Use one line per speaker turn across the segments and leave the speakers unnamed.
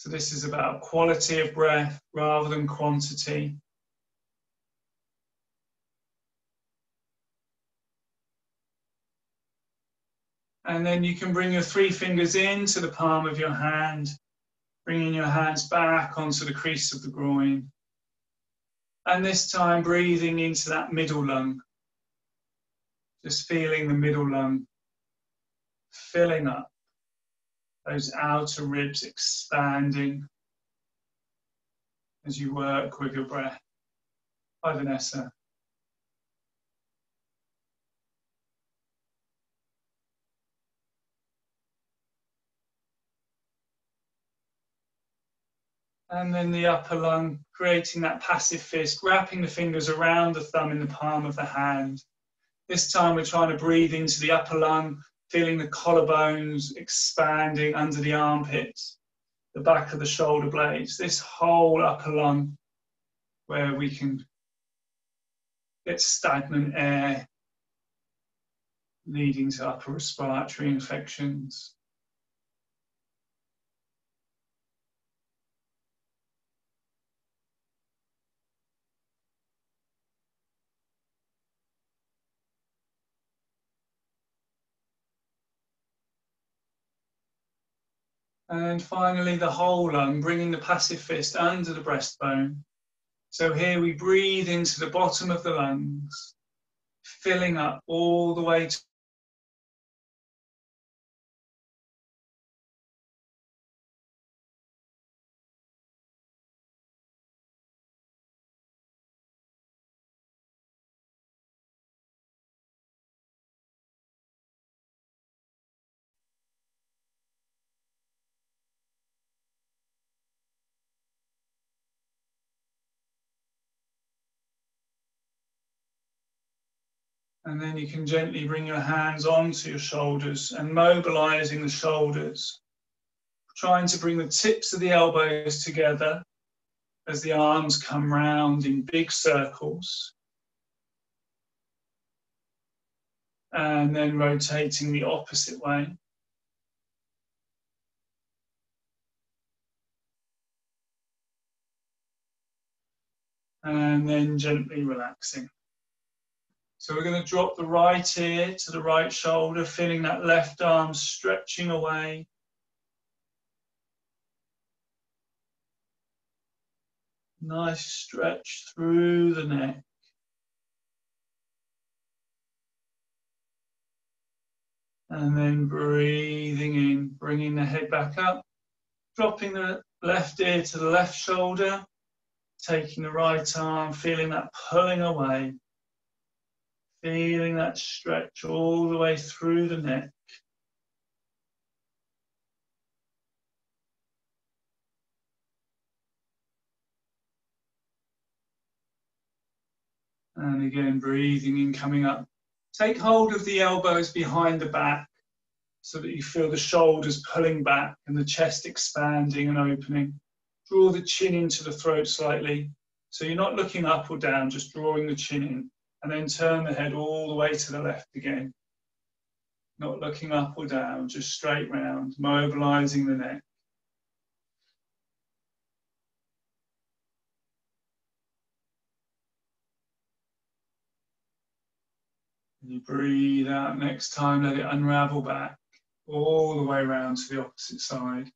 So this is about quality of breath rather than quantity. And then you can bring your 3 fingers into the palm of your hand, bringing your hands back onto the crease of the groin. And this time breathing into that middle lung. Just feeling the middle lung filling up, those outer ribs expanding as you work with your breath. Hi, Vanessa. And then the upper lung, creating that passive fist, wrapping the fingers around the thumb in the palm of the hand. This time we're trying to breathe into the upper lung, feeling the collarbones expanding under the armpits, the back of the shoulder blades, this whole upper lung where we can get stagnant air leading to upper respiratory infections. And finally, the whole lung, bringing the passive fist under the breastbone. So here we breathe into the bottom of the lungs, filling up all the way to and then you can gently bring your hands onto your shoulders and mobilizing the shoulders, trying to bring the tips of the elbows together as the arms come round in big circles. And then rotating the opposite way. And then gently relaxing. So we're going to drop the right ear to the right shoulder, feeling that left arm stretching away. Nice stretch through the neck. And then breathing in, bringing the head back up, dropping the left ear to the left shoulder, taking the right arm, feeling that pulling away. Feeling that stretch all the way through the neck. And again, breathing in, coming up. Take hold of the elbows behind the back so that you feel the shoulders pulling back and the chest expanding and opening. Draw the chin into the throat slightly. So you're not looking up or down, just drawing the chin in. And then turn the head all the way to the left again. Not looking up or down, just straight round, mobilizing the neck. And you breathe out next time, let it unravel back, all the way around to the opposite side.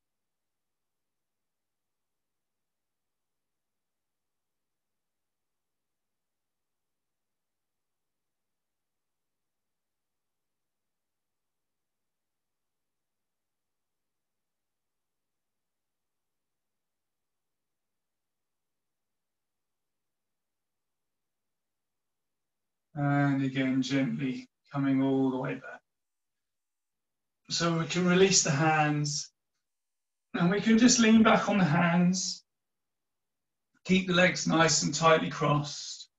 And again, gently coming all the way back. So we can release the hands and we can just lean back on the hands. Keep the legs nice and tightly crossed.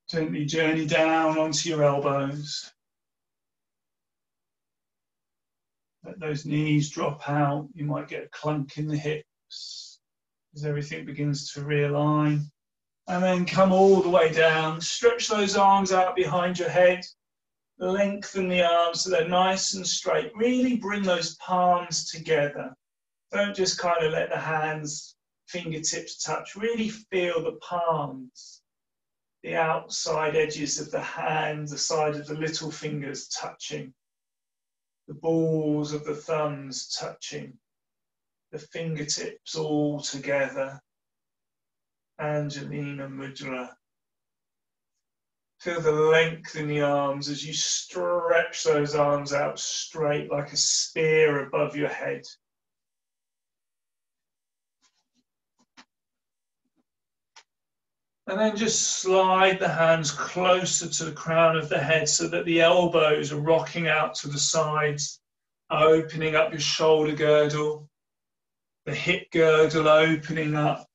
Gently journey down onto your elbows. Let those knees drop out. You might get a clunk in the hips as everything begins to realign. And then come all the way down. Stretch those arms out behind your head. Lengthen the arms so they're nice and straight. Really bring those palms together. Don't just kind of let the hands, fingertips touch. Really feel the palms, the outside edges of the hands, the side of the little fingers touching, the balls of the thumbs touching, the fingertips all together. Angelina Mudra. Feel the length in the arms as you stretch those arms out straight like a spear above your head. And then just slide the hands closer to the crown of the head so that the elbows are rocking out to the sides, opening up your shoulder girdle, the hip girdle opening up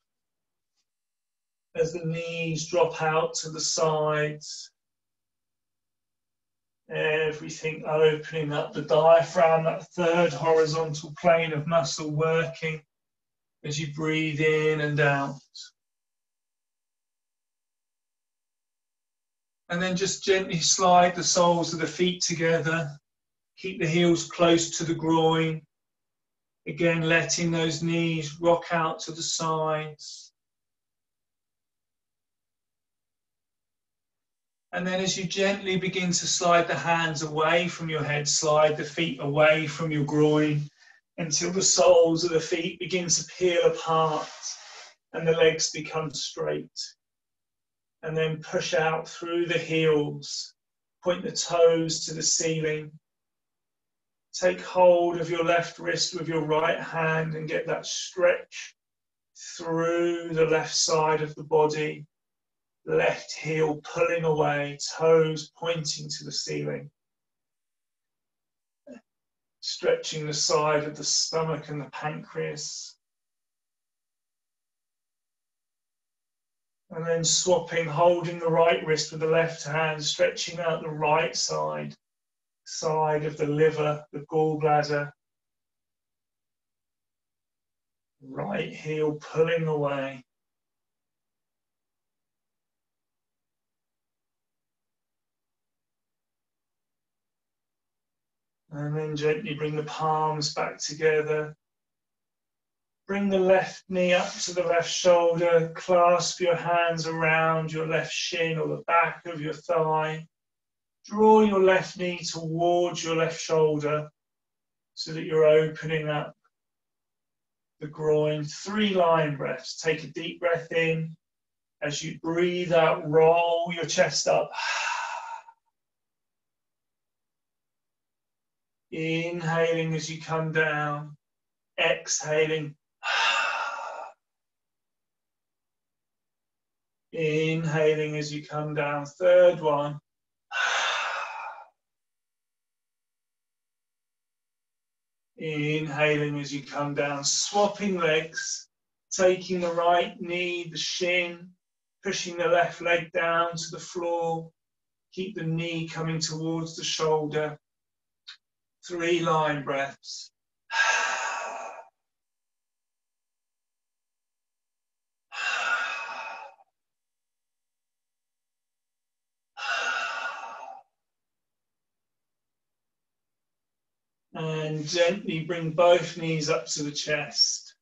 as the knees drop out to the sides. Everything opening up, the diaphragm, that third horizontal plane of muscle working as you breathe in and out. And then just gently slide the soles of the feet together. Keep the heels close to the groin. Again, letting those knees rock out to the sides. And then as you gently begin to slide the hands away from your head, slide the feet away from your groin until the soles of the feet begin to peel apart and the legs become straight. And then push out through the heels, point the toes to the ceiling. Take hold of your left wrist with your right hand and get that stretch through the left side of the body. Left heel pulling away, toes pointing to the ceiling. Stretching the side of the stomach and the pancreas. And then swapping, holding the right wrist with the left hand, stretching out the right side of the liver, the gallbladder. Right heel pulling away. And then gently bring the palms back together. Bring the left knee up to the left shoulder. Clasp your hands around your left shin or the back of your thigh. Draw your left knee towards your left shoulder so that you're opening up the groin. 3 lion breaths. Take a deep breath in. As you breathe out, roll your chest up. Inhaling as you come down, exhaling. Inhaling as you come down. 3rd one. Inhaling as you come down. Swapping legs, taking the right knee, the shin, pushing the left leg down to the floor. Keep the knee coming towards the shoulder. 3 lion breaths. And gently bring both knees up to the chest.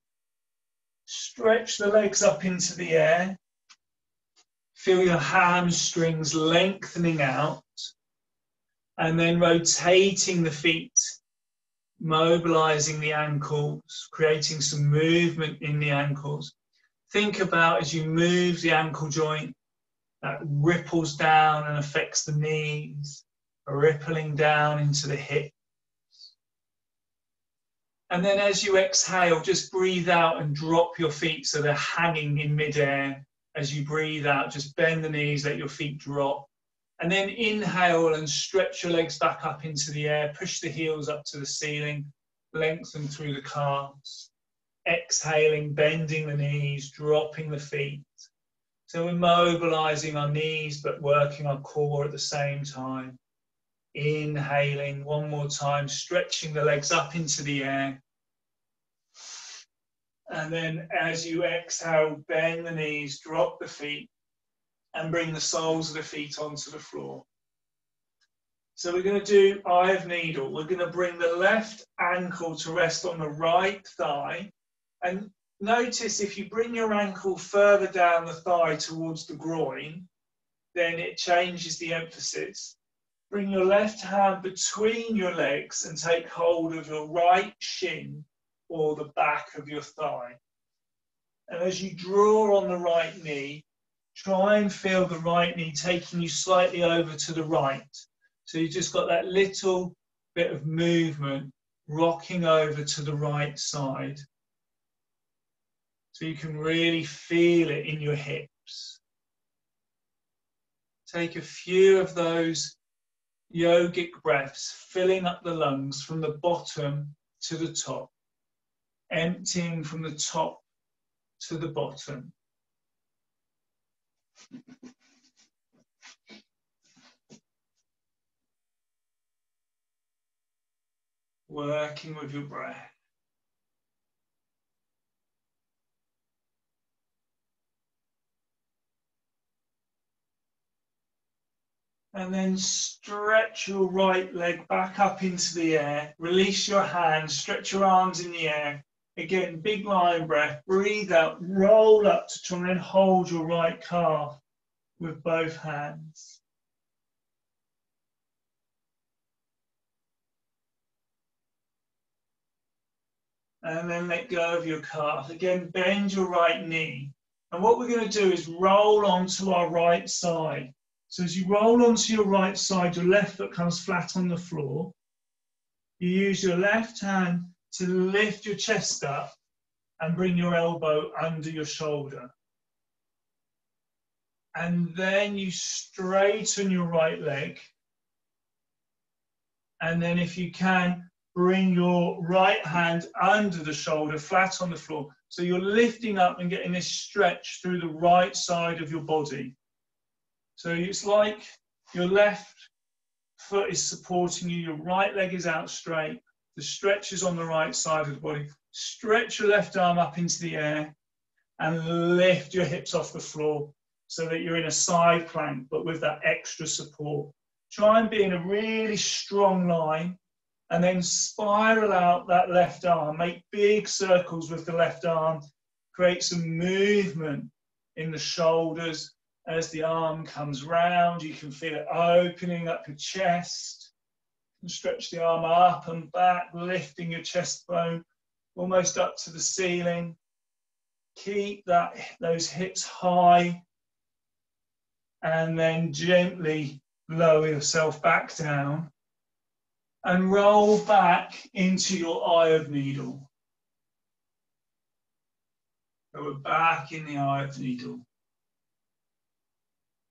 Stretch the legs up into the air. Feel your hamstrings lengthening out. And then rotating the feet, mobilizing the ankles, creating some movement in the ankles. Think about as you move the ankle joint, that ripples down and affects the knees, rippling down into the hips. And then as you exhale, just breathe out and drop your feet so they're hanging in midair. As you breathe out, just bend the knees, let your feet drop. And then inhale and stretch your legs back up into the air. Push the heels up to the ceiling. Lengthen through the calves. Exhaling, bending the knees, dropping the feet. So we're mobilizing our knees but working our core at the same time. Inhaling one more time, stretching the legs up into the air. And then as you exhale, bend the knees, drop the feet, and bring the soles of the feet onto the floor. So we're going to do eye of needle. We're going to bring the left ankle to rest on the right thigh. And notice if you bring your ankle further down the thigh towards the groin, then it changes the emphasis. Bring your left hand between your legs and take hold of your right shin or the back of your thigh. And as you draw on the right knee, try and feel the right knee taking you slightly over to the right. So you just got that little bit of movement rocking over to the right side. So you can really feel it in your hips. Take a few of those yogic breaths, filling up the lungs from the bottom to the top, emptying from the top to the bottom. Working with your breath. And then stretch your right leg back up into the air. Release your hands, stretch your arms in the air. Again, big lion breath. Breathe out, roll up to try and hold your right calf with both hands. And then let go of your calf. Again, bend your right knee. And what we're going to do is roll onto our right side. So as you roll onto your right side, your left foot comes flat on the floor. You use your left hand to lift your chest up and bring your elbow under your shoulder. And then you straighten your right leg. And then if you can, bring your right hand under the shoulder, flat on the floor. So you're lifting up and getting this stretch through the right side of your body. So it's like your left foot is supporting you, your right leg is out straight, the stretch is on the right side of the body. Stretch your left arm up into the air and lift your hips off the floor so that you're in a side plank, but with that extra support. Try and be in a really strong line and then spiral out that left arm. Make big circles with the left arm. Create some movement in the shoulders. As the arm comes round, you can feel it opening up your chest. And stretch the arm up and back, lifting your chest bone almost up to the ceiling. Keep those hips high. And then gently lower yourself back down. And roll back into your eye of needle. So we're back in the eye of needle.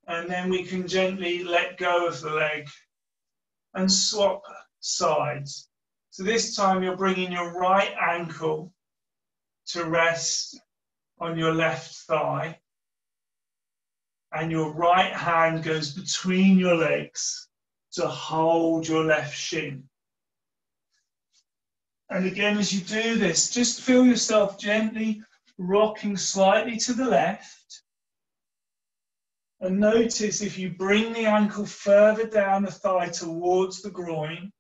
And then we can gently let go of the leg and swap sides. So this time you're bringing your right ankle to rest on your left thigh. And your right hand goes between your legs to hold your left shin. And again, as you do this, just feel yourself gently rocking slightly to the left. And notice if you bring the ankle further down the thigh towards the groin,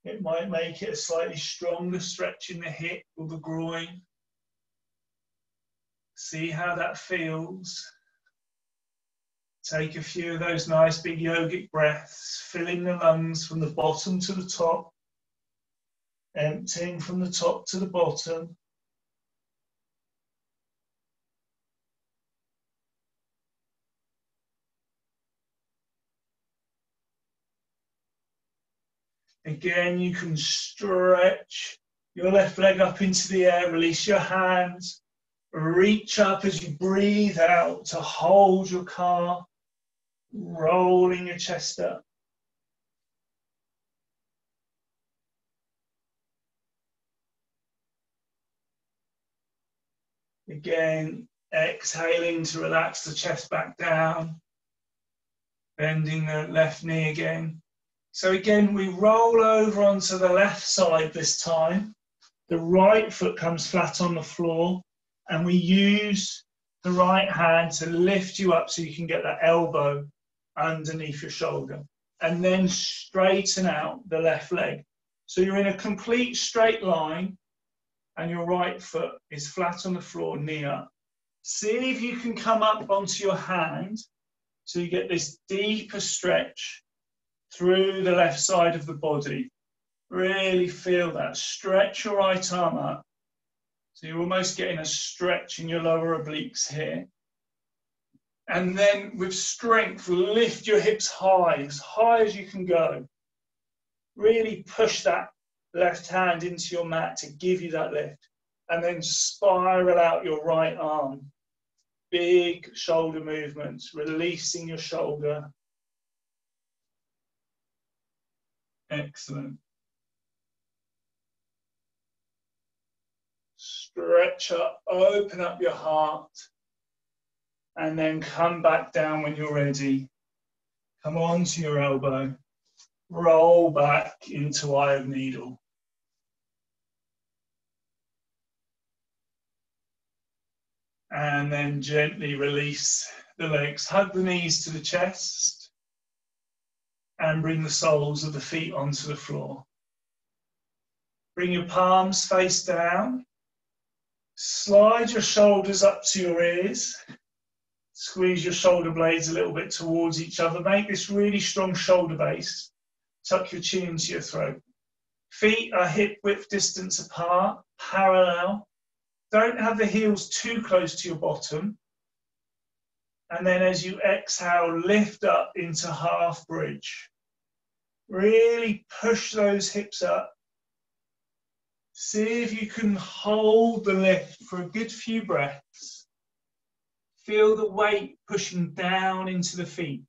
it might make it a slightly stronger stretch in the hip or the groin. See how that feels. Take a few of those nice big yogic breaths, filling the lungs from the bottom to the top, emptying from the top to the bottom. Again, you can stretch your left leg up into the air, release your hands, reach up as you breathe out to hold your calf, rolling your chest up. Again, exhaling to relax the chest back down, bending the left knee again. So again, we roll over onto the left side this time. The right foot comes flat on the floor, and we use the right hand to lift you up so you can get that elbow underneath your shoulder. and then straighten out the left leg. So you're in a complete straight line and your right foot is flat on the floor, knee up. See if you can come up onto your hand so you get this deeper stretch through the left side of the body. Really feel that. Stretch your right arm up. So you're almost getting a stretch in your lower obliques here. And then with strength, lift your hips high as you can go. Really push that left hand into your mat to give you that lift. And then spiral out your right arm. Big shoulder movements, releasing your shoulder. Excellent. Stretch up, open up your heart. And then come back down when you're ready. Come onto your elbow. Roll back into eye of needle. And then gently release the legs. Hug the knees to the chest. And bring the soles of the feet onto the floor. Bring your palms face down. Slide your shoulders up to your ears. Squeeze your shoulder blades a little bit towards each other. Make this really strong shoulder base. Tuck your chin into your throat. Feet are hip width distance apart, parallel. Don't have the heels too close to your bottom. And then as you exhale, lift up into half bridge. Really push those hips up. See if you can hold the lift for a good few breaths. Feel the weight pushing down into the feet.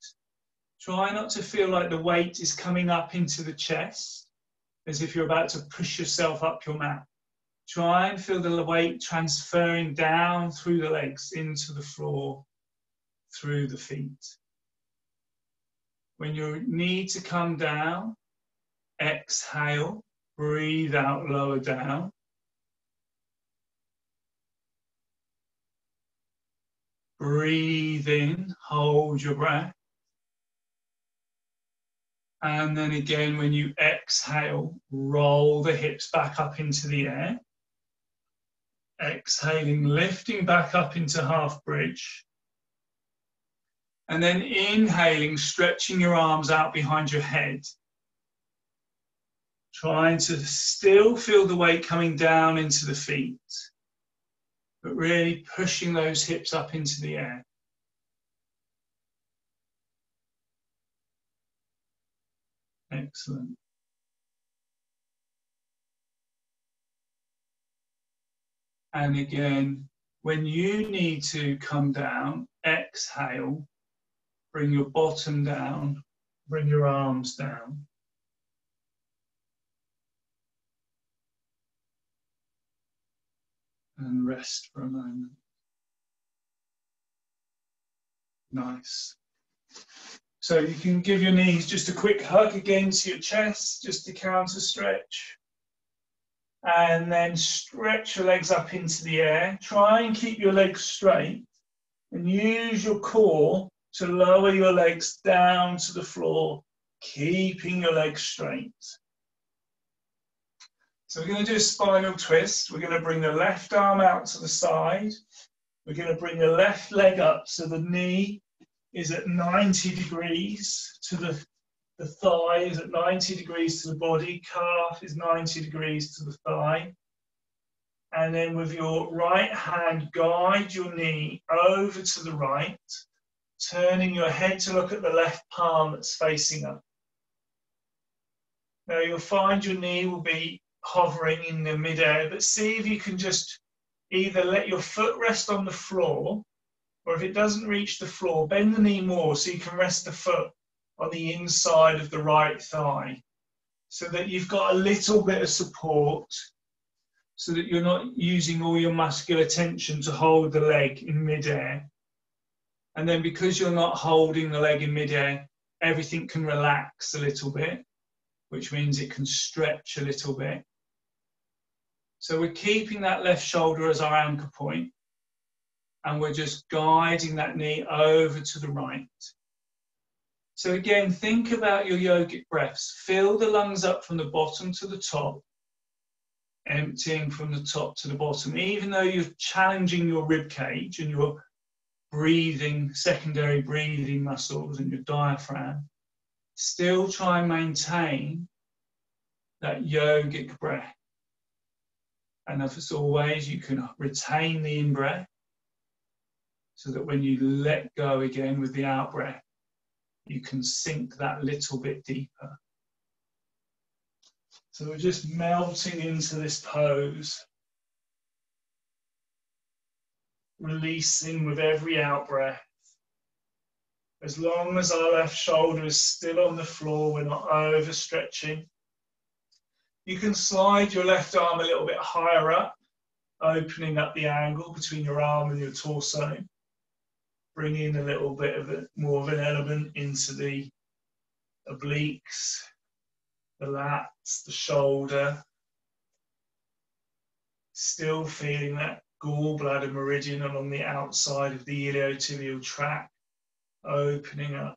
Try not to feel like the weight is coming up into the chest, as if you're about to push yourself up your mat. Try and feel the weight transferring down through the legs, into the floor, through the feet. When you need to come down, exhale, breathe out, lower down. Breathe in, hold your breath. And then again, when you exhale, roll the hips back up into the air. Exhaling, lifting back up into half bridge. And then inhaling, stretching your arms out behind your head. Trying to still feel the weight coming down into the feet, but really pushing those hips up into the air. Excellent. And again, when you need to come down, exhale, bring your bottom down, bring your arms down. And rest for a moment. Nice. So you can give your knees just a quick hug against your chest, just to counter stretch. And then stretch your legs up into the air. Try and keep your legs straight. And use your core to lower your legs down to the floor, keeping your legs straight. So we're going to do a spinal twist. We're going to bring the left arm out to the side. We're going to bring the left leg up so the knee is at 90 degrees to the thigh is at 90 degrees to the body, calf is 90 degrees to the thigh. And then with your right hand, guide your knee over to the right, turning your head to look at the left palm that's facing up. Now you'll find your knee will be hovering in the midair, but see if you can just either let your foot rest on the floor, or if it doesn't reach the floor, bend the knee more so you can rest the foot on the inside of the right thigh, so that you've got a little bit of support, so that you're not using all your muscular tension to hold the leg in midair. And then because you're not holding the leg in midair, everything can relax a little bit, which means it can stretch a little bit. So we're keeping that left shoulder as our anchor point, and we're just guiding that knee over to the right. So again, think about your yogic breaths. Fill the lungs up from the bottom to the top, emptying from the top to the bottom. Even though you're challenging your rib cage and your breathing, secondary breathing muscles and your diaphragm, still try and maintain that yogic breath. And as always, you can retain the in-breath so that when you let go again with the out-breath, you can sink that little bit deeper. So we're just melting into this pose, releasing with every out-breath. As long as our left shoulder is still on the floor, we're not overstretching. You can slide your left arm a little bit higher up, opening up the angle between your arm and your torso. Bring in a little bit of more of an element into the obliques, the lats, the shoulder. Still feeling that gallbladder meridian along the outside of the iliotibial tract, opening up.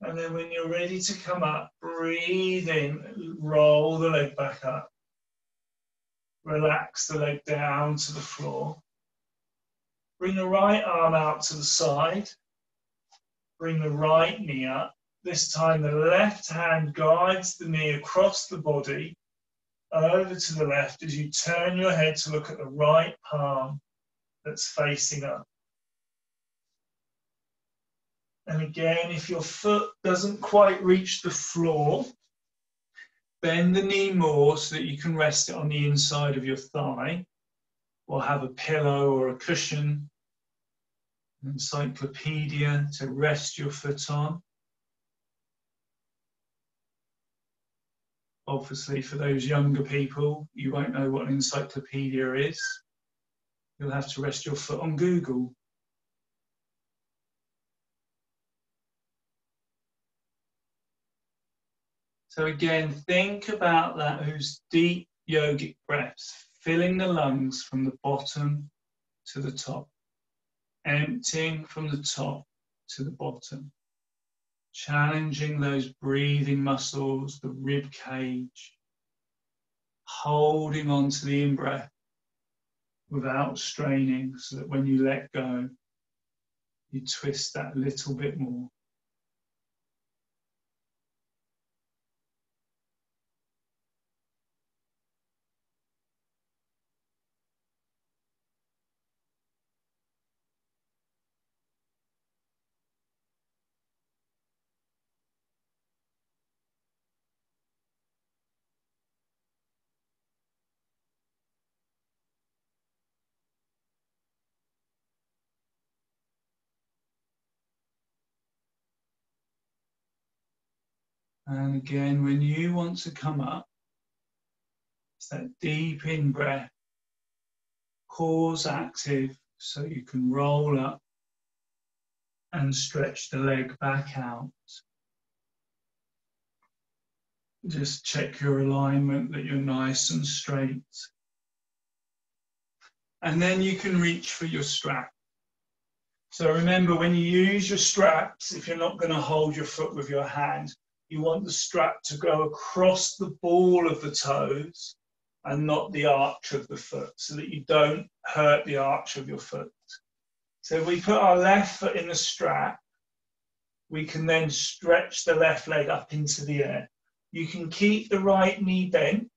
And then when you're ready to come up, breathe in, roll the leg back up. Relax the leg down to the floor. Bring the right arm out to the side. Bring the right knee up. This time the left hand guides the knee across the body, over to the left as you turn your head to look at the right palm that's facing up. And again, if your foot doesn't quite reach the floor, bend the knee more so that you can rest it on the inside of your thigh, or have a pillow or a cushion, an encyclopedia to rest your foot on. Obviously, for those younger people, you won't know what an encyclopedia is. You'll have to rest your foot on Google. So again, think about those deep yogic breaths, filling the lungs from the bottom to the top, emptying from the top to the bottom, challenging those breathing muscles, the rib cage, holding on to the in-breath without straining so that when you let go, you twist that little bit more. And again, when you want to come up, it's that deep in-breath, cores active, so you can roll up and stretch the leg back out. Just check your alignment, that you're nice and straight. And then you can reach for your strap. So remember, when you use your straps, if you're not going to hold your foot with your hand, you want the strap to go across the ball of the toes and not the arch of the foot, so that you don't hurt the arch of your foot. So if we put our left foot in the strap, we can then stretch the left leg up into the air. You can keep the right knee bent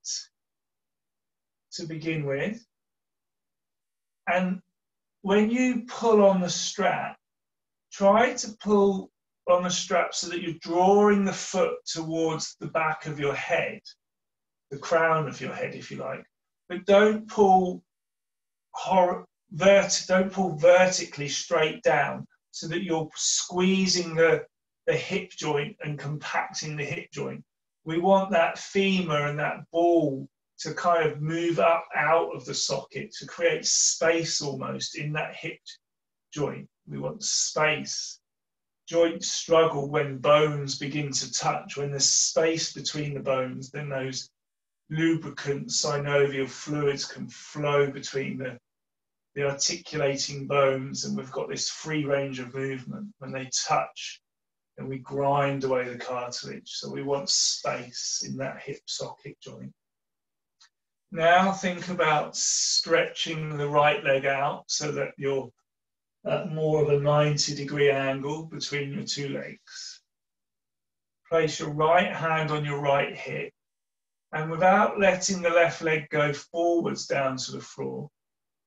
to begin with. And when you pull on the strap, try to pull on the strap so that you're drawing the foot towards the back of your head, the crown of your head, if you like. But don't pull vertically straight down so that you're squeezing the hip joint and compacting the hip joint. We want that femur and that ball to kind of move up out of the socket to create space almost in that hip joint. We want space. Joints struggle when bones begin to touch. When there's space between the bones, then those lubricant synovial fluids can flow between the the articulating bones, and we've got this free range of movement. When they touch, and we grind away the cartilage. So we want space in that hip socket joint. Now think about stretching the right leg out so that you're at more of a 90-degree angle between your two legs. Place your right hand on your right hip, and without letting the left leg go forwards down to the floor,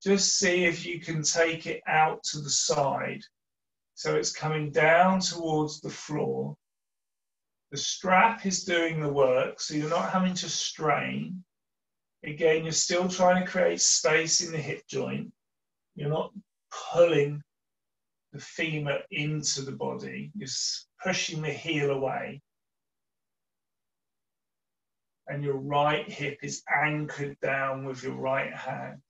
just see if you can take it out to the side so it's coming down towards the floor. The strap is doing the work, so you're not having to strain. Again, you're still trying to create space in the hip joint. You're not pulling the femur into the body. You're pushing the heel away. And your right hip is anchored down with your right hand.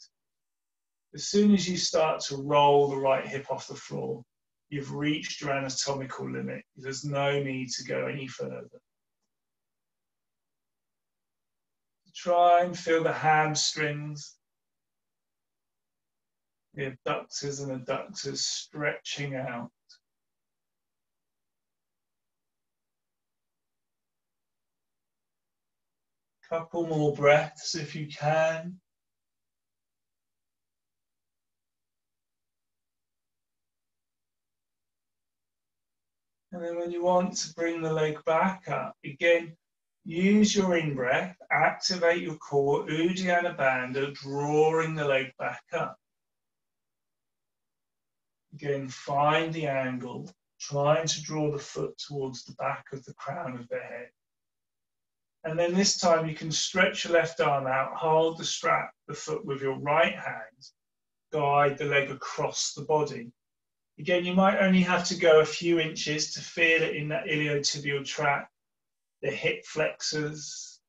As soon as you start to roll the right hip off the floor, you've reached your anatomical limit. There's no need to go any further. Try and feel the hamstrings, the abductors and adductors stretching out. Couple more breaths if you can. And then when you want to bring the leg back up, again, use your in-breath, activate your core, Uddiyana Bandha, drawing the leg back up. Again, find the angle, trying to draw the foot towards the back of the crown of the head. And then this time you can stretch your left arm out, hold the strap, the foot with your right hand, guide the leg across the body. Again, you might only have to go a few inches to feel it in that iliotibial tract, the hip flexors,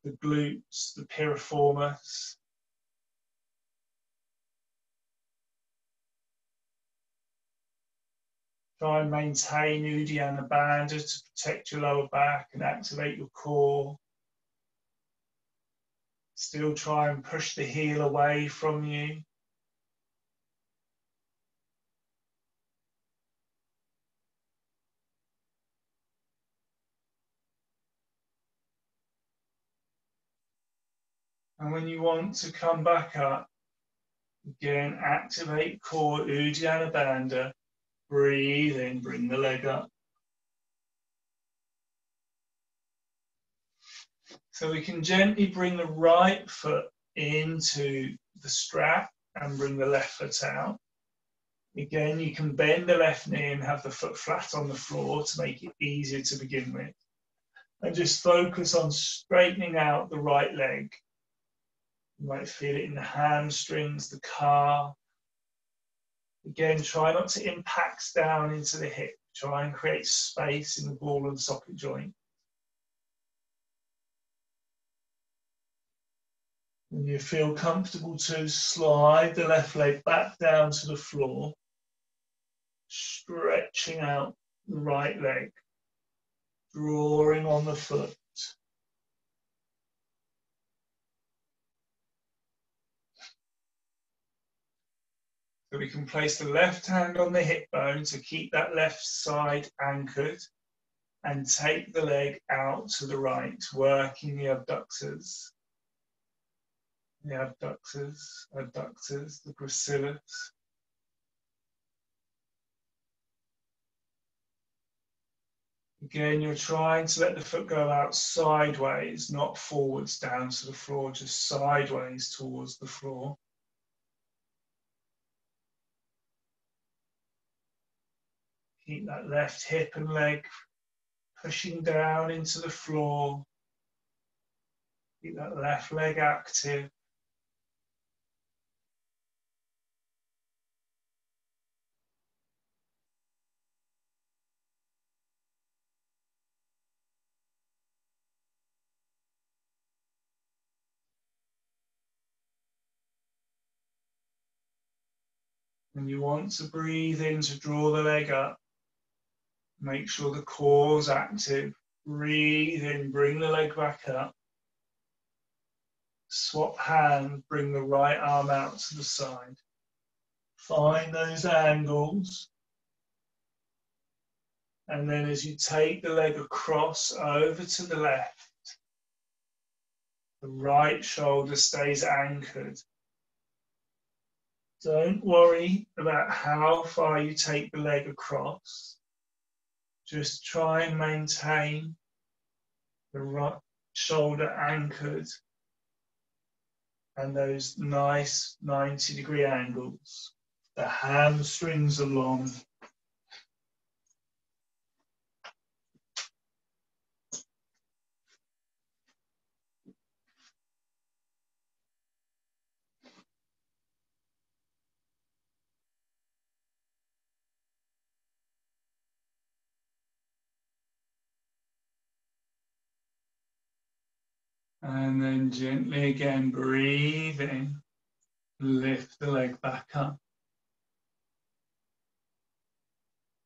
the glutes, the piriformis. Try and maintain Uddiyana Bandha to protect your lower back and activate your core. Still try and push the heel away from you. And when you want to come back up, again, activate core, Uddiyana Bandha. Breathe in, bring the leg up. So we can gently bring the right foot into the strap and bring the left foot out. Again, you can bend the left knee and have the foot flat on the floor to make it easier to begin with. And just focus on straightening out the right leg. You might feel it in the hamstrings, the calf. Again, try not to impact down into the hip. Try and create space in the ball and socket joint. When you feel comfortable to, slide the left leg back down to the floor, stretching out the right leg, drawing on the foot. So we can place the left hand on the hip bone to keep that left side anchored and take the leg out to the right, working the abductors. The adductors, the gracilis. Again, you're trying to let the foot go out sideways, not forwards down to the floor, just sideways towards the floor. Keep that left hip and leg pushing down into the floor. Keep that left leg active. And you want to breathe in to draw the leg up. Make sure the core's active. Breathe in, bring the leg back up. Swap hand, bring the right arm out to the side. Find those angles. And then as you take the leg across over to the left, the right shoulder stays anchored. Don't worry about how far you take the leg across. Just try and maintain the right shoulder anchored and those nice 90-degree angles. The hamstrings are long. And then gently again, breathe in, lift the leg back up.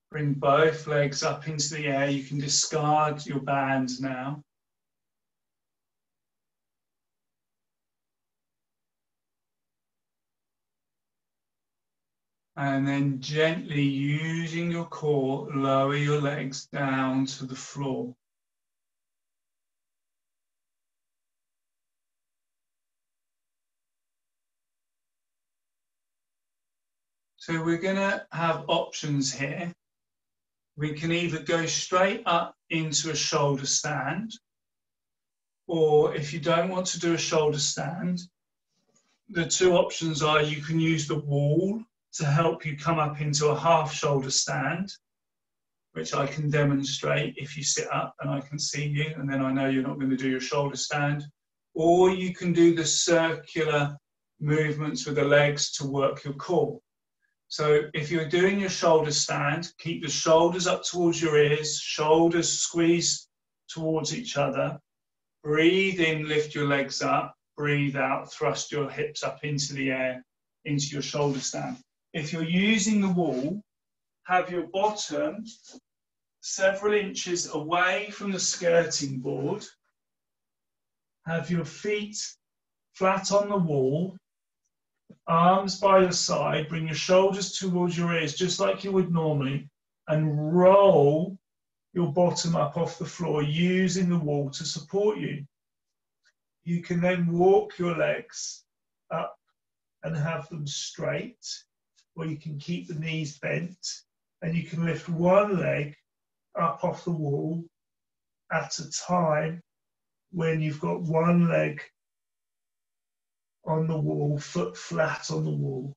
Bring both legs up into the air. You can discard your band now. And then gently, using your core, lower your legs down to the floor. So we're going to have options here. We can either go straight up into a shoulder stand, or if you don't want to do a shoulder stand, the two options are you can use the wall to help you come up into a half shoulder stand, which I can demonstrate if you sit up and I can see you, and then I know you're not going to do your shoulder stand. Or you can do the circular movements with the legs to work your core. So if you're doing your shoulder stand, keep the shoulders up towards your ears, shoulders squeeze towards each other. Breathe in, lift your legs up. Breathe out, thrust your hips up into the air, into your shoulder stand. If you're using the wall, have your bottom several inches away from the skirting board. Have your feet flat on the wall. Arms by your side, bring your shoulders towards your ears, just like you would normally, and roll your bottom up off the floor using the wall to support you. You can then walk your legs up and have them straight, or you can keep the knees bent, and you can lift one leg up off the wall at a time when you've got one leg on the wall, foot flat on the wall.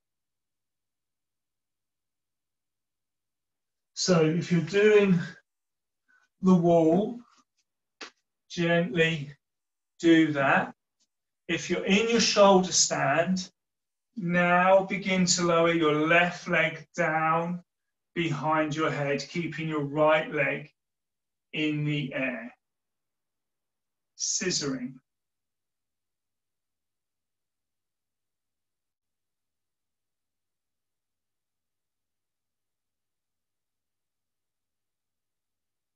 So if you're doing the wall, gently do that. If you're in your shoulder stand, now begin to lower your left leg down behind your head, keeping your right leg in the air. Scissoring.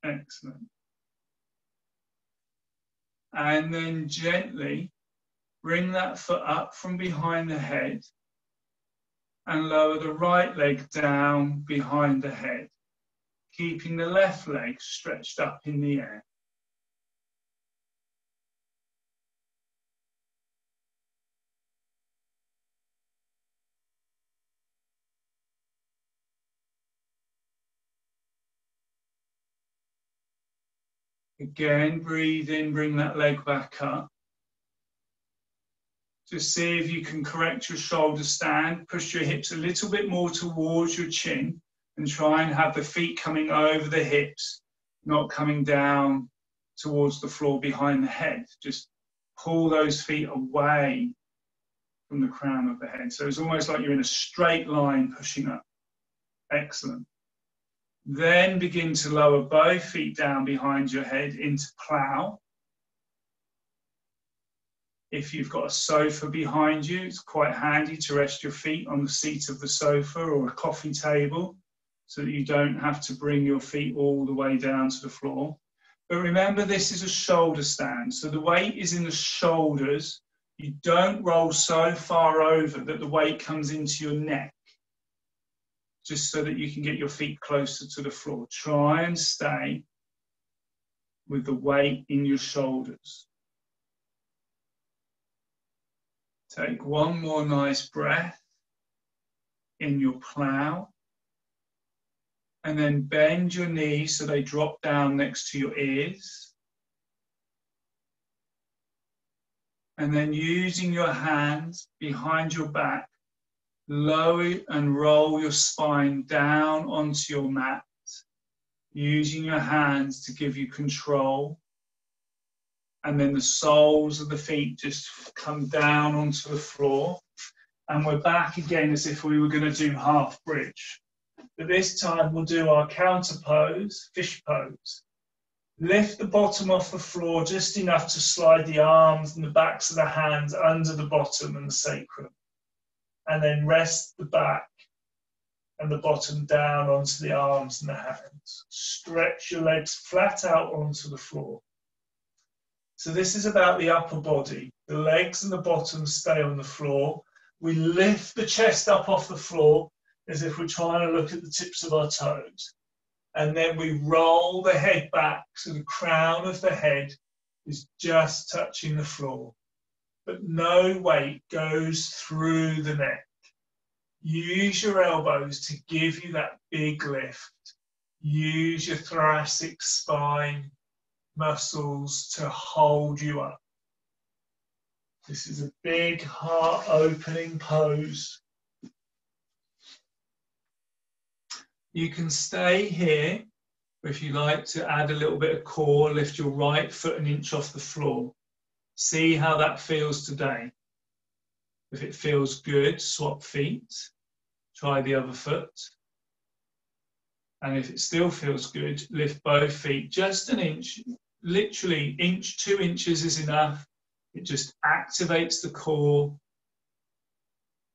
Excellent. And then gently bring that foot up from behind the head and lower the right leg down behind the head, keeping the left leg stretched up in the air. Again, breathe in, bring that leg back up. Just see if you can correct your shoulder stand, push your hips a little bit more towards your chin and try and have the feet coming over the hips, not coming down towards the floor behind the head. Just pull those feet away from the crown of the head. So it's almost like you're in a straight line pushing up. Excellent. Then begin to lower both feet down behind your head into plow. If you've got a sofa behind you, it's quite handy to rest your feet on the seat of the sofa or a coffee table so that you don't have to bring your feet all the way down to the floor. But remember, this is a shoulder stand, so the weight is in the shoulders. You don't roll so far over that the weight comes into your neck. just so that you can get your feet closer to the floor. Try and stay with the weight in your shoulders. Take one more nice breath in your plow. And then bend your knees so they drop down next to your ears. And then using your hands behind your back, lower and roll your spine down onto your mat. Using your hands to give you control. And then the soles of the feet just come down onto the floor. And we're back again as if we were going to do half bridge. But this time we'll do our counter pose, fish pose. Lift the bottom off the floor just enough to slide the arms and the backs of the hands under the bottom and the sacrum. And then rest the back and the bottom down onto the arms and the hands. Stretch your legs flat out onto the floor. So this is about the upper body. The legs and the bottom stay on the floor. We lift the chest up off the floor as if we're trying to look at the tips of our toes. And then we roll the head back so the crown of the head is just touching the floor. But no weight goes through the neck. Use your elbows to give you that big lift. Use your thoracic spine muscles to hold you up. This is a big heart opening pose. You can stay here, or if you like to add a little bit of core, lift your right foot an inch off the floor. See how that feels today. If it feels good, swap feet. Try the other foot. And if it still feels good, lift both feet just an inch. Literally, 2 inches is enough. It just activates the core,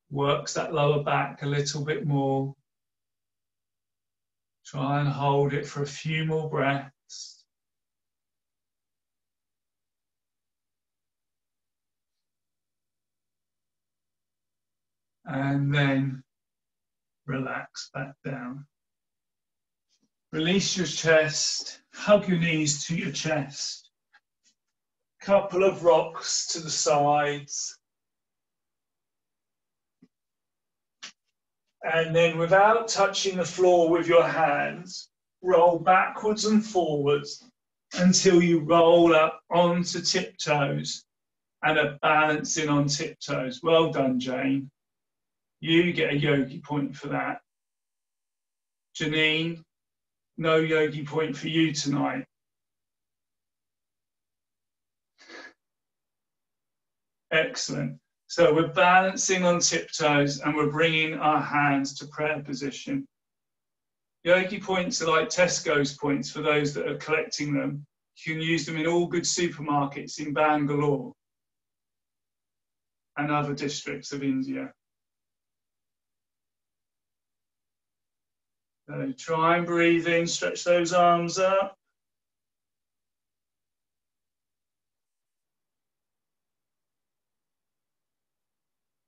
works that lower back a little bit more. Try and hold it for a few more breaths. And then relax back down. Release your chest, hug your knees to your chest. Couple of rocks to the sides. And then without touching the floor with your hands, roll backwards and forwards until you roll up onto tiptoes and are balancing on tiptoes. Well done, Jane. You get a yogi point for that. Janine, no yogi point for you tonight. Excellent. So we're balancing on tiptoes and we're bringing our hands to prayer position. Yogi points are like Tesco's points for those that are collecting them. You can use them in all good supermarkets in Bangalore and other districts of India. So try and breathe in, stretch those arms up.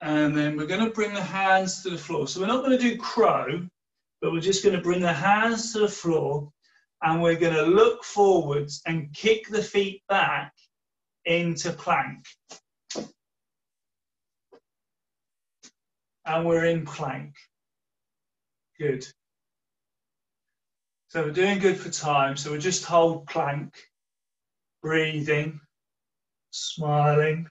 And then we're going to bring the hands to the floor. So we're not going to do crow, but we're just going to bring the hands to the floor and we're going to look forwards and kick the feet back into plank. And we're in plank. Good. So we're doing good for time. So we'll just hold plank, breathing, smiling.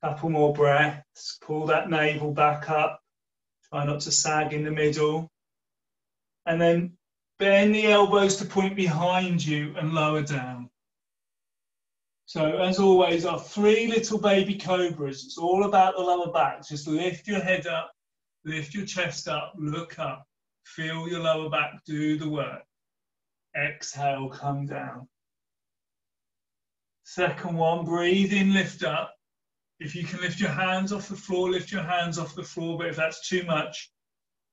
Couple more breaths, pull that navel back up, try not to sag in the middle. And then bend the elbows to point behind you and lower down. So as always, our 3 little baby cobras, it's all about the lower back. Just lift your head up, lift your chest up, look up, feel your lower back do the work. Exhale, come down. Second one, breathe in, lift up. If you can lift your hands off the floor, lift your hands off the floor. But if that's too much,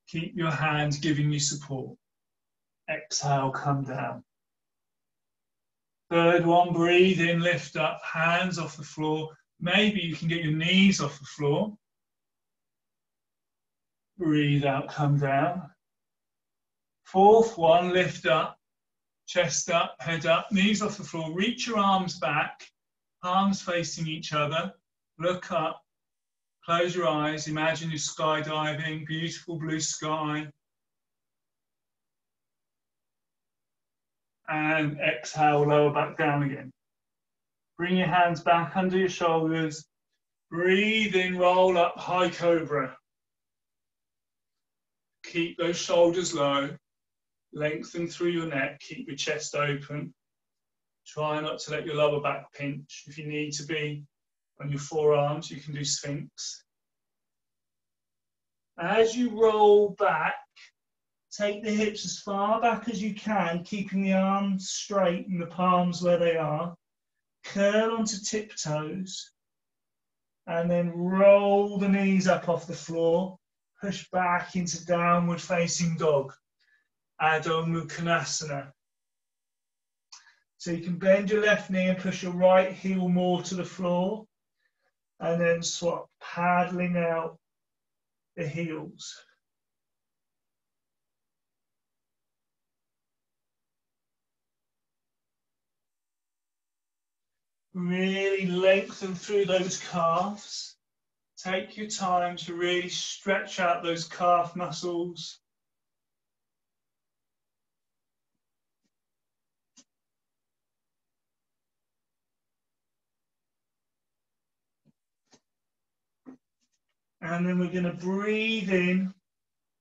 keep your hands giving you support. Exhale, come down. Third one, breathe in, lift up, hands off the floor. Maybe you can get your knees off the floor. Breathe out, come down. Fourth one, lift up, chest up, head up, knees off the floor. Reach your arms back, palms facing each other. Look up, close your eyes, imagine you're skydiving, beautiful blue sky. And exhale, lower back down again. Bring your hands back under your shoulders. Breathe in, roll up, high cobra. Keep those shoulders low. Lengthen through your neck. Keep your chest open. Try not to let your lower back pinch. If you need to be on your forearms, you can do Sphinx. As you roll back, take the hips as far back as you can, keeping the arms straight and the palms where they are. Curl onto tiptoes. And then roll the knees up off the floor. Push back into downward facing dog. Adho Mukha Konasana. So you can bend your left knee and push your right heel more to the floor. And then swap, paddling out the heels. Really lengthen through those calves. Take your time to really stretch out those calf muscles. And then we're going to breathe in,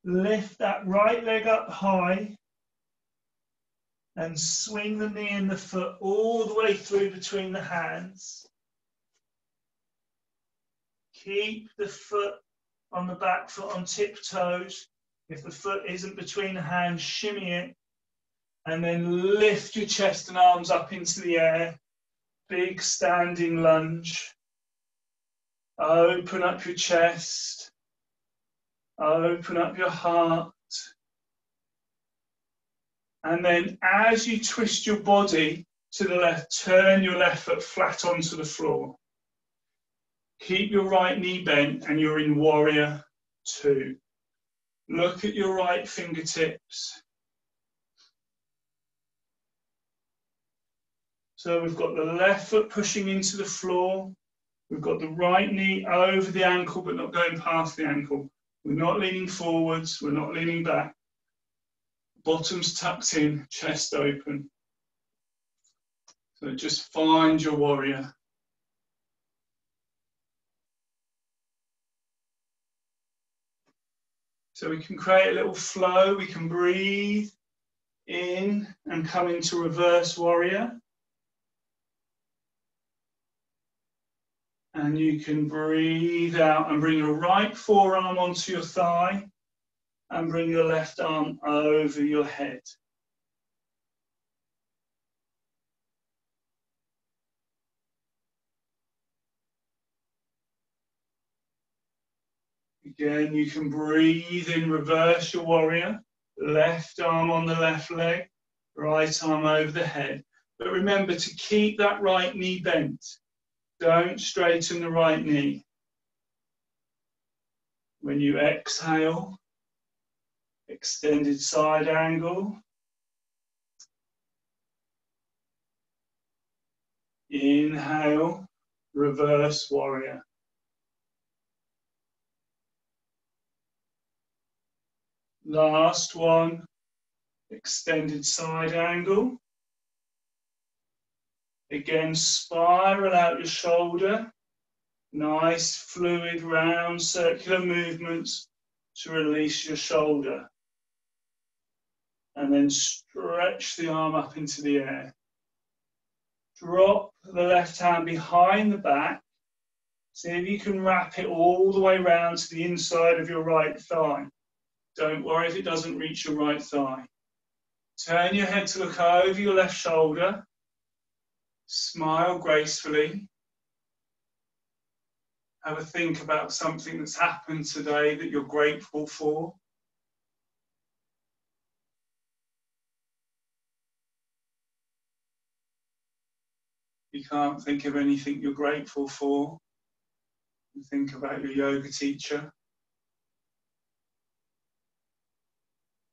lift that right leg up high, and swing the knee and the foot all the way through between the hands. Keep the foot on the back foot on tiptoes. If the foot isn't between the hands, shimmy it. And then lift your chest and arms up into the air. Big standing lunge. Open up your chest. Open up your heart. And then as you twist your body to the left, turn your left foot flat onto the floor. Keep your right knee bent and you're in warrior 2. Look at your right fingertips. So we've got the left foot pushing into the floor. We've got the right knee over the ankle but not going past the ankle. We're not leaning forwards, we're not leaning back. Bottoms tucked in, chest open. So just find your warrior. So we can create a little flow, we can breathe in and come into reverse warrior. And you can breathe out and bring your right forearm onto your thigh and bring your left arm over your head. Again, you can breathe in, reverse your warrior. Left arm on the left leg, right arm over the head. But remember to keep that right knee bent. Don't straighten the right knee. When you exhale, extended side angle. Inhale, reverse warrior. Last one, extended side angle. Again, spiral out your shoulder. Nice, fluid, round, circular movements to release your shoulder. And then stretch the arm up into the air. Drop the left hand behind the back. See if you can wrap it all the way round to the inside of your right thigh. Don't worry if it doesn't reach your right thigh. Turn your head to look over your left shoulder. Smile gracefully. Have a think about something that's happened today that you're grateful for. You can't think of anything you're grateful for. You think about your yoga teacher.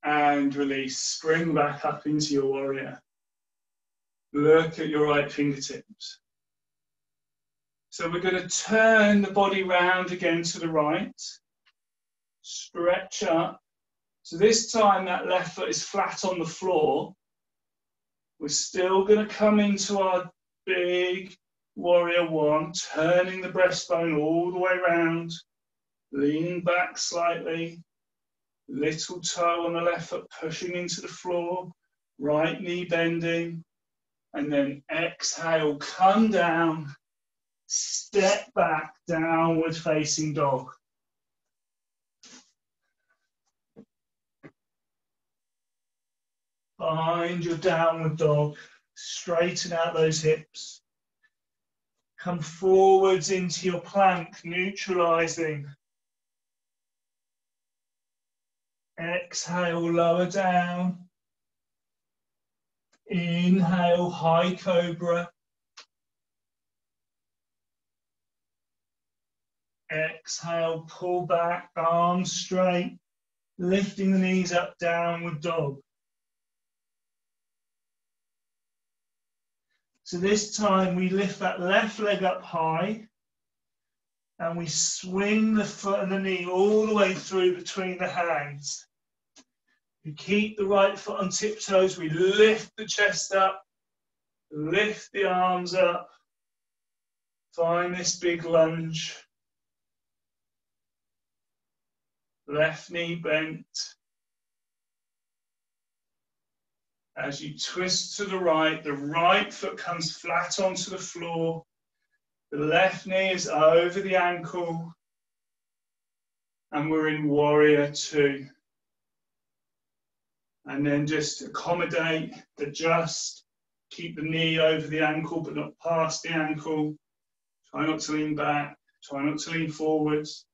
And release. Spring back up into your warrior. Look at your right fingertips. So we're going to turn the body round again to the right. Stretch up. So this time that left foot is flat on the floor. We're still going to come into our big warrior one, turning the breastbone all the way round, leaning back slightly, little toe on the left foot pushing into the floor, right knee bending, and then exhale, come down, step back, downward facing dog. Find your downward dog, straighten out those hips. Come forwards into your plank, neutralizing. Exhale, lower down. Inhale, high cobra. Exhale, pull back, arms straight, lifting the knees up, downward dog. So this time we lift that left leg up high and we swing the foot and the knee all the way through between the hands. We keep the right foot on tiptoes, we lift the chest up, lift the arms up, find this big lunge. Left knee bent. As you twist to the right foot comes flat onto the floor. The left knee is over the ankle. And we're in warrior two. And then just accommodate, adjust, keep the knee over the ankle but not past the ankle. Try not to lean back, try not to lean forwards.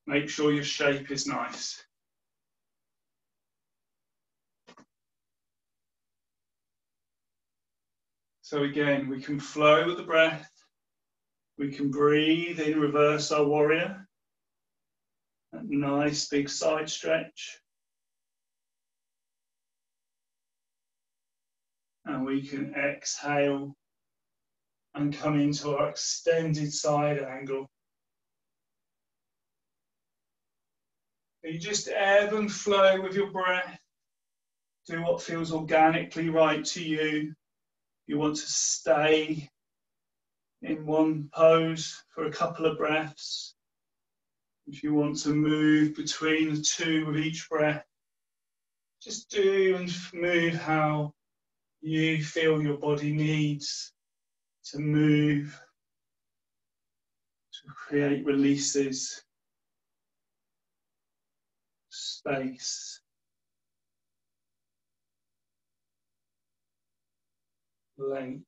Make sure your shape is nice. So again, we can flow with the breath. We can breathe in, reverse our warrior. A nice big side stretch. And we can exhale and come into our extended side angle. You just ebb and flow with your breath. Do what feels organically right to you. You want to stay in one pose for a couple of breaths. If you want to move between the two with each breath, just do and move how you feel your body needs to move, to create releases, space, length.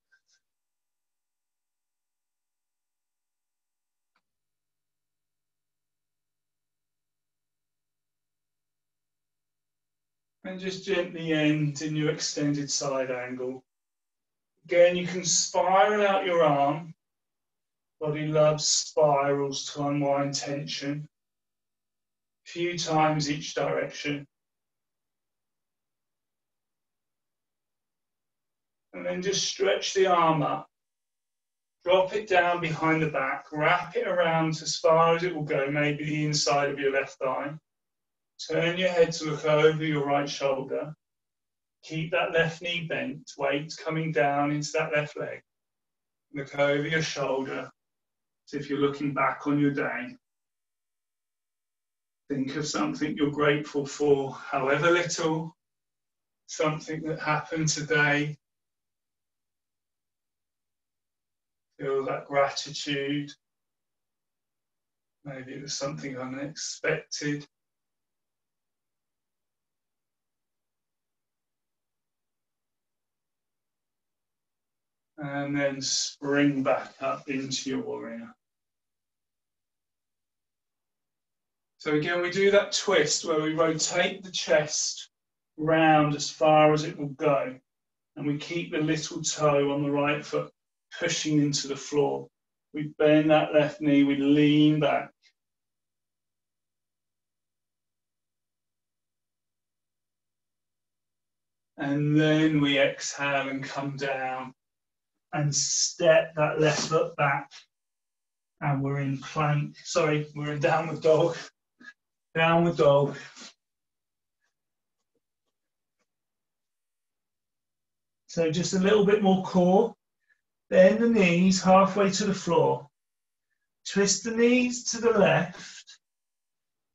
And just gently end in your extended side angle. Again, you can spiral out your arm. Body loves spirals to unwind tension. A few times each direction. And then just stretch the arm up. Drop it down behind the back. Wrap it around as far as it will go, maybe the inside of your left thigh. Turn your head to look over your right shoulder. Keep that left knee bent, weight coming down into that left leg. Look over your shoulder as if you're looking back on your day. Think of something you're grateful for, however little, something that happened today. Feel that gratitude. Maybe it was something unexpected. And then spring back up into your warrior. So again, we do that twist where we rotate the chest round as far as it will go. And we keep the little toe on the right foot pushing into the floor. We bend that left knee, we lean back. And then we exhale and come down and step that left foot back. And we're in plank, sorry, we're in downward dog. Downward dog. So just a little bit more core. Bend the knees halfway to the floor. Twist the knees to the left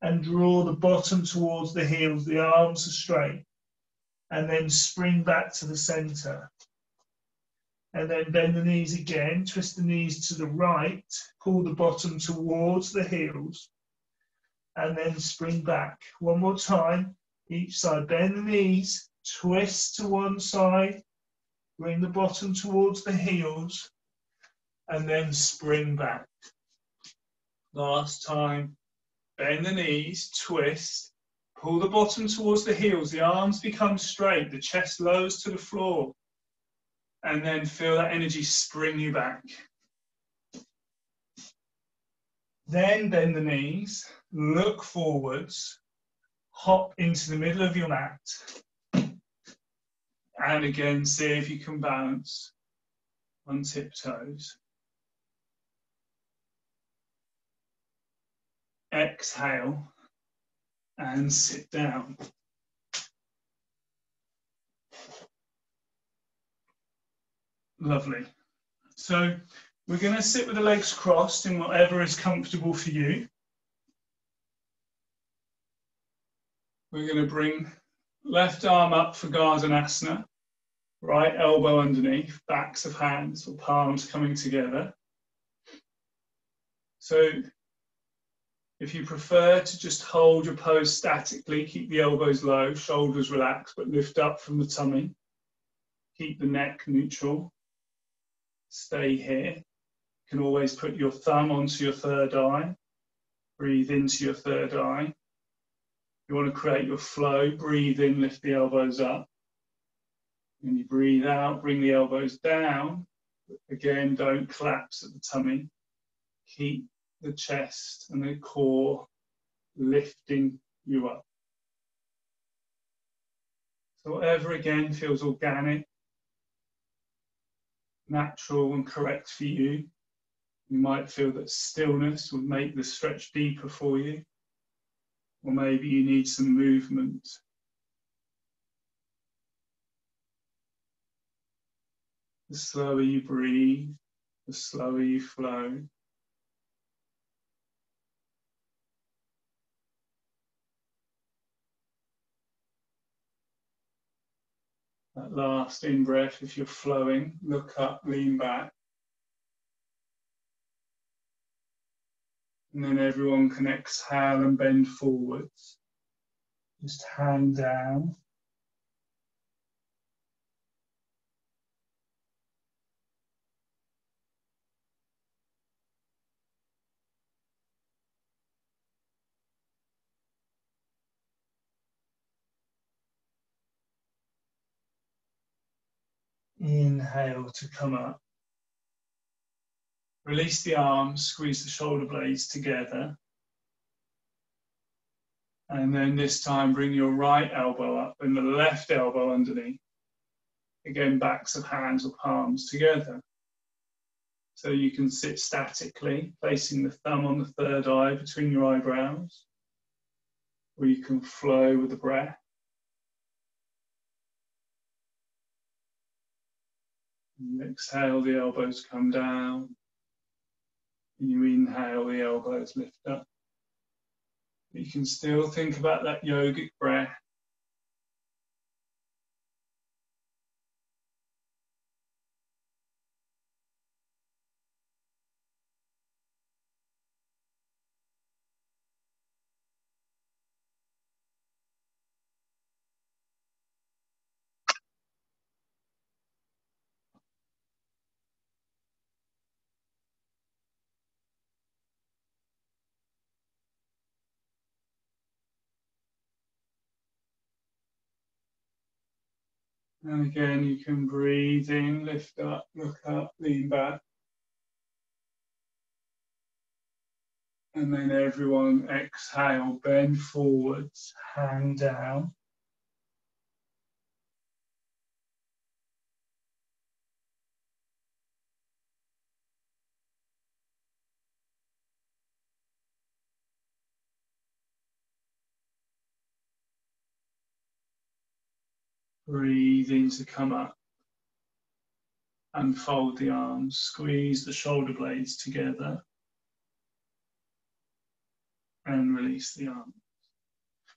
and draw the bottom towards the heels. The arms are straight. And then spring back to the center. And then bend the knees again. Twist the knees to the right. Pull the bottom towards the heels. And then spring back. One more time. Each side. Bend the knees. Twist to one side. Bring the bottom towards the heels. And then spring back. Last time. Bend the knees. Twist. Pull the bottom towards the heels. The arms become straight. The chest lowers to the floor. And then feel that energy spring you back. Then bend the knees. Look forwards. Hop into the middle of your mat. And again, see if you can balance on tiptoes. Exhale and sit down. Lovely. So we're going to sit with the legs crossed in whatever is comfortable for you. We're going to bring left arm up for Gardhanasana, right elbow underneath, backs of hands or palms coming together. So if you prefer to just hold your pose statically, keep the elbows low, shoulders relaxed, but lift up from the tummy. Keep the neck neutral. Stay here. You can always put your thumb onto your third eye. Breathe into your third eye. You want to create your flow. Breathe in, lift the elbows up. When you breathe out, bring the elbows down. Again, don't collapse at the tummy. Keep the chest and the core lifting you up. So whatever again feels organic, natural and correct for you. You might feel that stillness would make the stretch deeper for you. Or maybe you need some movement. The slower you breathe, the slower you flow. That last in-breath, if you're flowing, look up, lean back. And then everyone can exhale and bend forwards. Just hand down. Inhale to come up. Release the arms, squeeze the shoulder blades together. And then this time bring your right elbow up and the left elbow underneath. Again, backs of hands or palms together. So you can sit statically, placing the thumb on the third eye between your eyebrows. Or you can flow with the breath. And you exhale, the elbows come down. And you inhale, the elbows lift up. But you can still think about that yogic breath. And again, you can breathe in, lift up, look up, lean back. And then everyone exhale, bend forwards, hand down. Breathe in to come up. Unfold the arms, squeeze the shoulder blades together. And release the arms.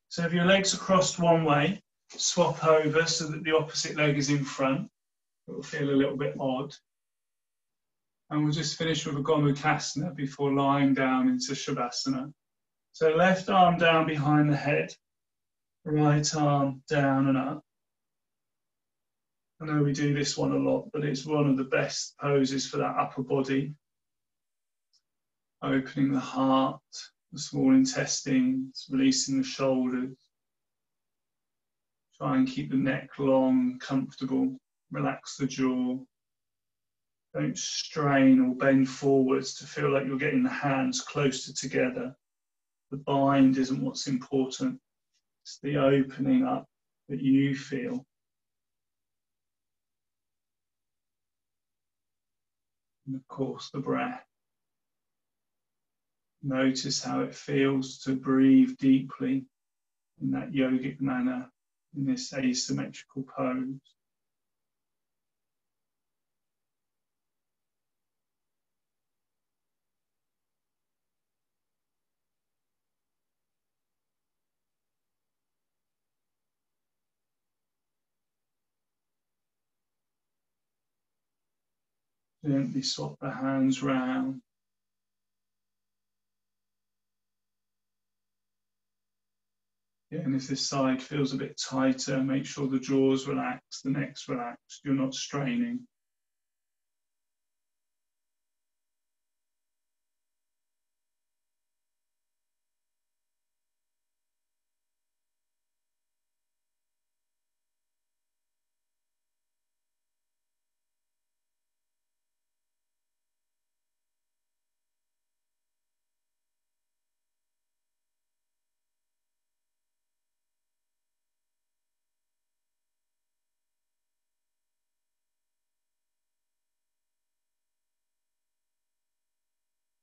So if your legs are crossed one way, swap over so that the opposite leg is in front. It will feel a little bit odd. And we'll just finish with a Gomukhasana before lying down into Shavasana. So left arm down behind the head, right arm down and up. I know we do this one a lot, but it's one of the best poses for that upper body. Opening the heart, the small intestines, releasing the shoulders. Try and keep the neck long, comfortable. Relax the jaw. Don't strain or bend forwards to feel like you're getting the hands closer together. The bind isn't what's important. It's the opening up that you feel. And of course, the breath. Notice how it feels to breathe deeply in that yogic manner, in this asymmetrical pose. Gently swap the hands round. And if this side feels a bit tighter, make sure the jaw's relaxed, the neck's relaxed, you're not straining.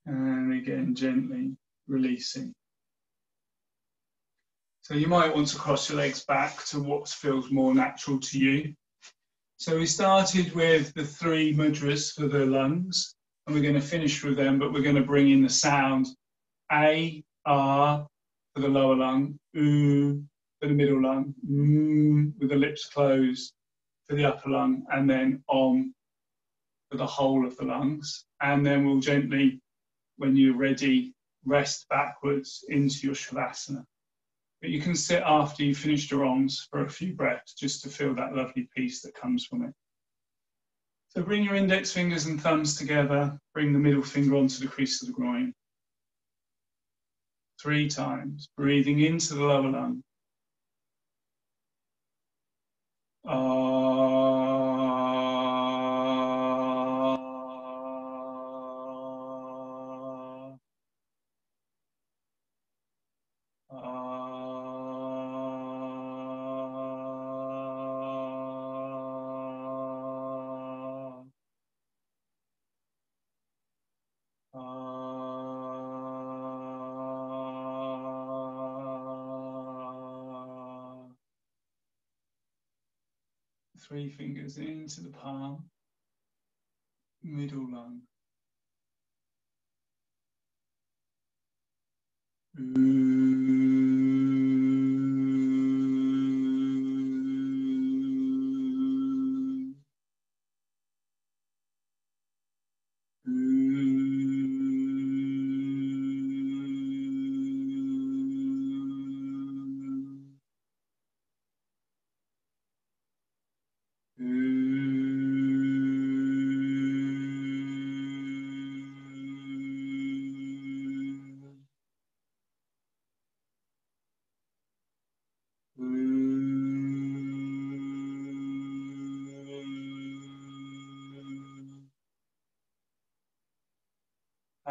And again, gently releasing. So you might want to cross your legs back to what feels more natural to you. So we started with the 3 mudras for the lungs, and we're going to finish with them, but we're going to bring in the sound A, R for the lower lung, U for the middle lung, with the lips closed for the upper lung, and then Om for the whole of the lungs. And then we'll gently, when you're ready, rest backwards into your Shavasana. But you can sit after you've finished your Oms for a few breaths just to feel that lovely peace that comes from it. So bring your index fingers and thumbs together, bring the middle finger onto the crease of the groin. 3 times, breathing into the lower lung. Three fingers into the palm, middle lung.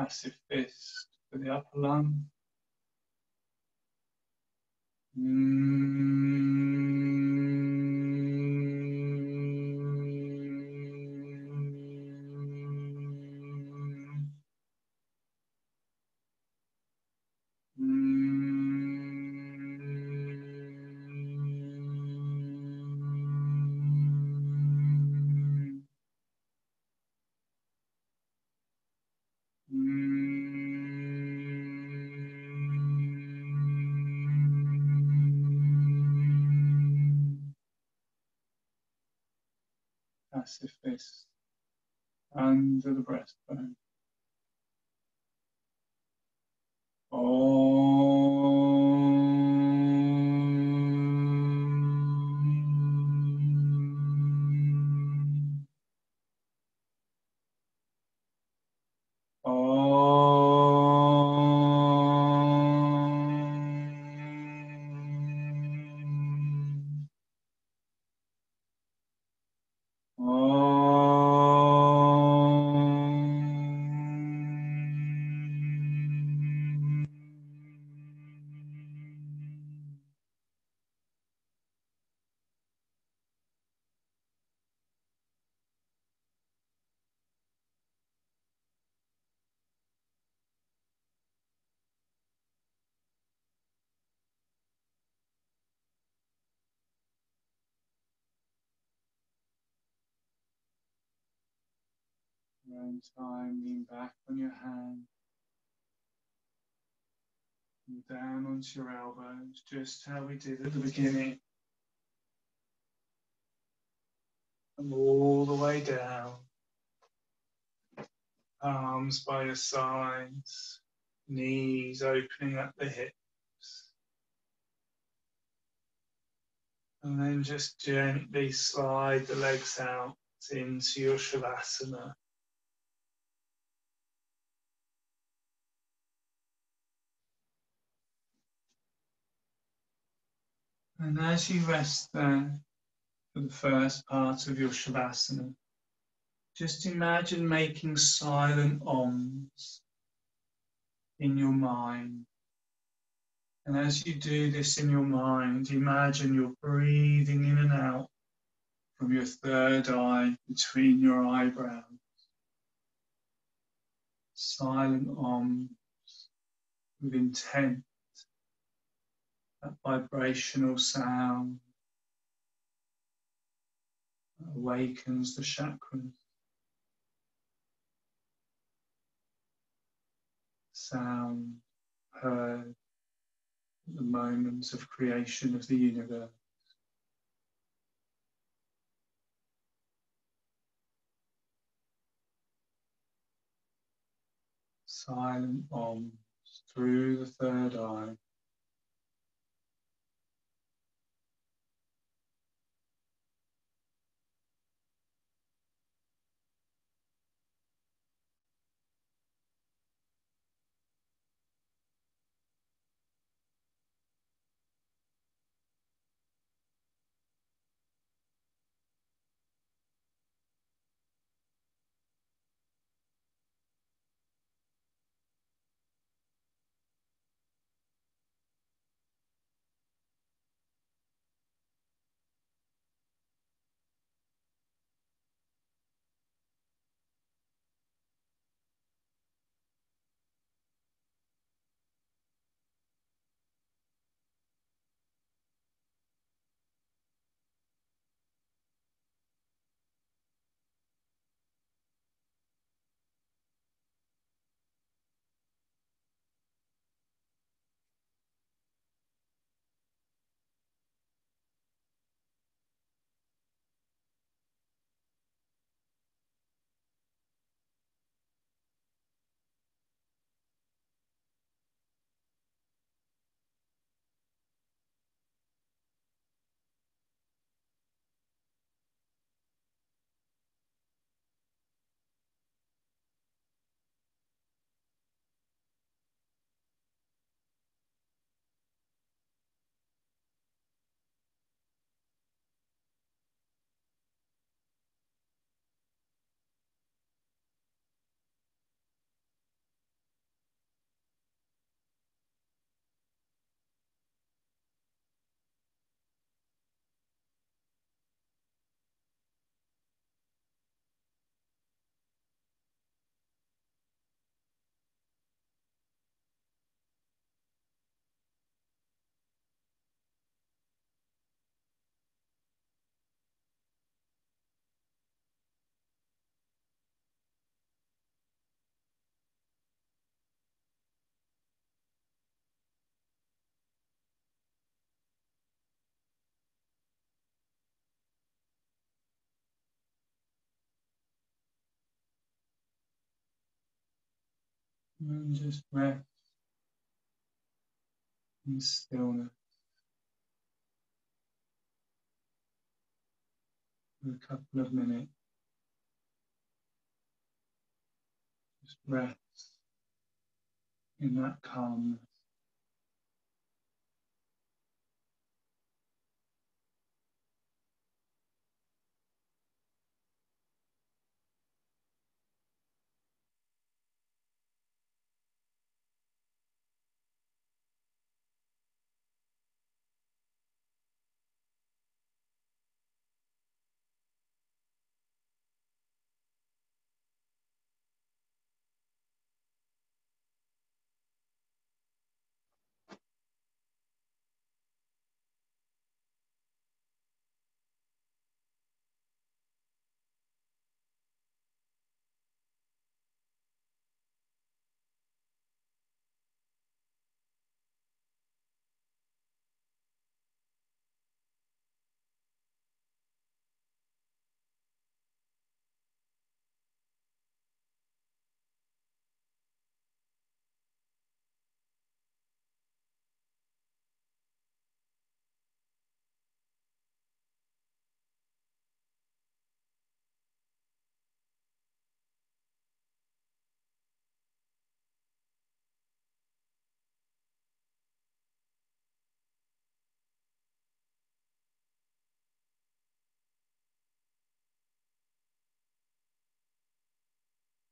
Passive fist for the upper lung. Passive fist under the breastbone. One time, lean back on your hand, and down onto your elbows, just how we did at the beginning. And all the way down, arms by your sides, knees opening at the hips. And then just gently slide the legs out into your Shavasana. And as you rest there for the first part of your Shavasana, just imagine making silent Oms in your mind. And as you do this in your mind, imagine you're breathing in and out from your third eye between your eyebrows. Silent Oms with intent, that vibrational sound that awakens the chakras. Sound heard at the moment of creation of the universe. Silent Oms through the third eye. And just rest in stillness for a couple of minutes. Just rest in that calmness.